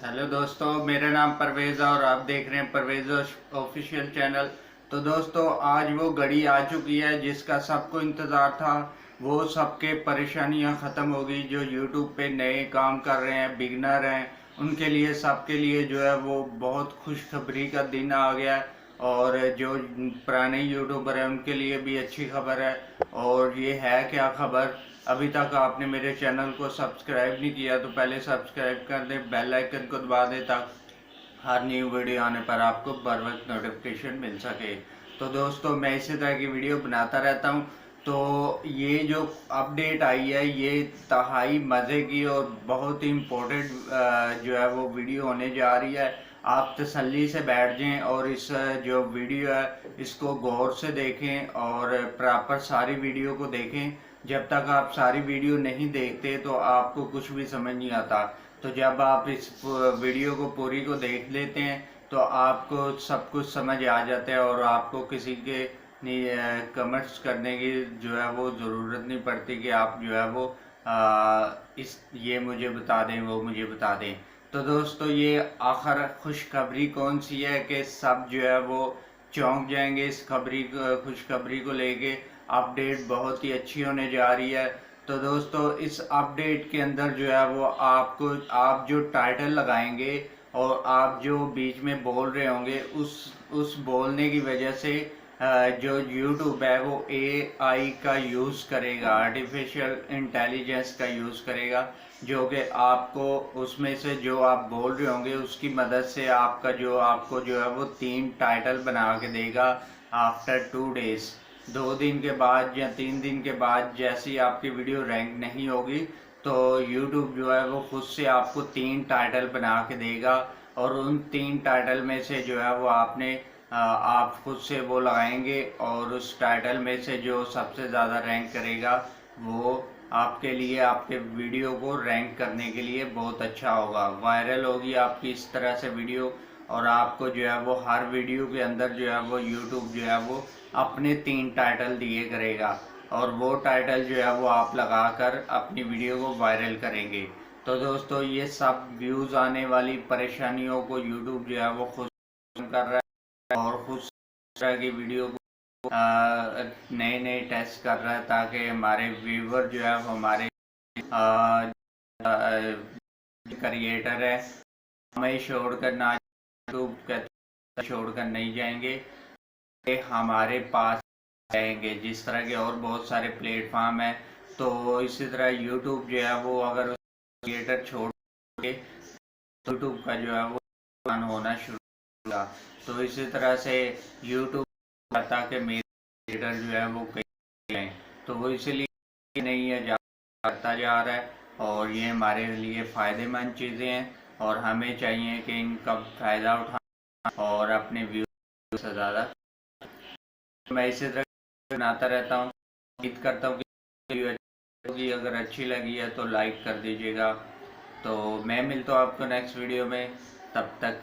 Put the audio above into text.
Hello दोस्तों, मेरा नाम परवेज़ है और आप देख रहे हैं परवेज़ ऑफिशियल चैनल। तो दोस्तों, आज वो घड़ी आ चुकी है जिसका सबको इंतज़ार था। वो सबके परेशानियां ख़त्म हो गई। जो यूट्यूब पे नए काम कर रहे हैं, बिगनर हैं, उनके लिए, सबके लिए जो है वो बहुत खुशखबरी का दिन आ गया है। और जो पुराने यूट्यूबर हैं उनके लिए भी अच्छी खबर है। और ये है क्या खबर? अभी तक आपने मेरे चैनल को सब्सक्राइब नहीं किया तो पहले सब्सक्राइब कर दें, बेल आइकन को दबा दें ताकि हर न्यू वीडियो आने पर आपको बर वक्त नोटिफिकेशन मिल सके। तो दोस्तों, मैं इसी तरह की वीडियो बनाता रहता हूँ। तो ये जो अपडेट आई है ये तहाई मज़े की और बहुत ही इम्पोर्टेंट जो है वो वीडियो होने जा रही है। आप तसल्ली से बैठ जाएं और इस जो वीडियो है इसको गौर से देखें और प्रॉपर सारी वीडियो को देखें। जब तक आप सारी वीडियो नहीं देखते तो आपको कुछ भी समझ नहीं आता। तो जब आप इस वीडियो को पूरी को देख लेते हैं तो आपको सब कुछ समझ आ जाता है और आपको किसी के कमेंट्स करने की जो है वो ज़रूरत नहीं पड़ती कि आप जो है वो इस ये मुझे बता दें, वो मुझे बता दें। तो दोस्तों, ये आखिर खुशखबरी कौन सी है कि सब जो है वो चौंक जाएंगे इस खुशखबरी को लेके। अपडेट बहुत ही अच्छी होने जा रही है। तो दोस्तों, इस अपडेट के अंदर जो है वो आप जो टाइटल लगाएंगे और आप जो बीच में बोल रहे होंगे उस बोलने की वजह से जो यूट्यूब है वो एआई का यूज़ करेगा, आर्टिफिशियल इंटेलिजेंस का यूज़ करेगा, जो कि आपको उसमें से जो आप बोल रहे होंगे उसकी मदद से आपको जो है वो 3 टाइटल बना के देगा। आफ्टर 2 डेज, 2 दिन के बाद या 3 दिन के बाद जैसी आपकी वीडियो रैंक नहीं होगी तो यूट्यूब जो है वो खुद से आपको 3 टाइटल बना के देगा। और उन 3 टाइटल में से जो है वो आप खुद से वो लगाएंगे और उस टाइटल में से जो सबसे ज़्यादा रैंक करेगा वो आपके लिए, आपके वीडियो को रैंक करने के लिए बहुत अच्छा होगा। वायरल होगी आपकी इस तरह से वीडियो। और आपको जो है वो हर वीडियो के अंदर जो है वो यूट्यूब जो है वो अपने 3 टाइटल दिए करेगा और वो टाइटल जो है वो आप लगाकर अपनी वीडियो को वायरल करेंगे। तो दोस्तों, ये सब व्यूज़ आने वाली परेशानियों को यूट्यूब जो है वो खुद कर रहा है और खुद इस तरह की वीडियो को नए नए टेस्ट कर रहा है ताकि हमारे व्यूवर जो है वो हमारे क्रिएटर है हमें छोड़कर ना यूट्यूब कहते छोड़कर नहीं जाएंगे, ये हमारे पास रहेंगे। जिस तरह के और बहुत सारे प्लेटफॉर्म हैं तो इसी तरह यूट्यूब जो है वो अगर क्रिएटर छोड़ के यूट्यूब का जो है वो रन होना शुरू होगा। तो इसी तरह से यूट्यूब चाहता कि मेरे क्रिएटर जो है वो कहीं जाएं, तो वो इसलिए नहीं है जाता जा रहा है। और ये हमारे लिए फ़ायदेमंद चीज़ें हैं और हमें चाहिए कि इनका फ़ायदा उठाएं और अपने व्यू से ज़्यादा। मैं इसी तरह बनाता रहता हूँ। उम्मीद करता हूँ कि वीडियो अच्छी होगी। अगर अच्छी लगी है तो लाइक कर दीजिएगा। तो मैं मिलता हूँ आपको नेक्स्ट वीडियो में। तब तक